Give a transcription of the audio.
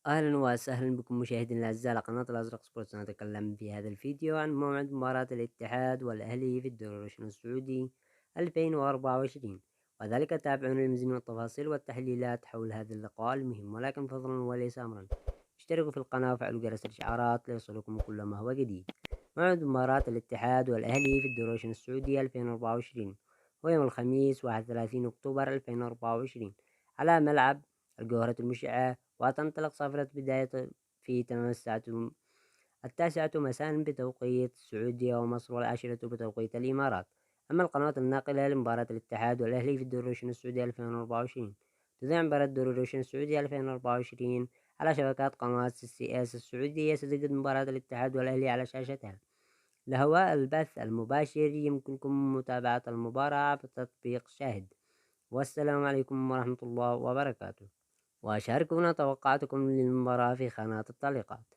أهلا وسهلا بكم مشاهدينا الأعزاء على قناة الأزرق سبورتس. نتكلم في هذا الفيديو عن موعد مباراة الاتحاد والأهلي في الدوري الروشن السعودي 2024، وذلك تابعون المزيد من التفاصيل والتحليلات حول هذا اللقاء المهم، ولكن فضلا وليس أمرا اشتركوا في القناة وفعلوا جرس الإشعارات ليصلكم كل ما هو جديد. موعد مباراة الاتحاد والأهلي في الدوري الروشن السعودي 2024 هو يوم الخميس 31 أكتوبر 2024 على ملعب الجوهرة المشعة، وتنطلق صافرة بداية في تمام التاسعة مساء بتوقيت السعودية ومصر، والعاشرة بتوقيت الإمارات. أما القنوات الناقلة لمباراة الاتحاد والأهلي في الدوري الروشن السعودي 2024 تذيع مباراة الدوري الروشن السعودي 2024 على شبكات قناة CCS السعودية. ستجد مباراة الاتحاد والأهلي على شاشتها لهواء البث المباشر. يمكنكم متابعة المباراة في تطبيق شاهد. والسلام عليكم ورحمة الله وبركاته، وشاركونا توقعاتكم للمباراة في خانات التعليقات.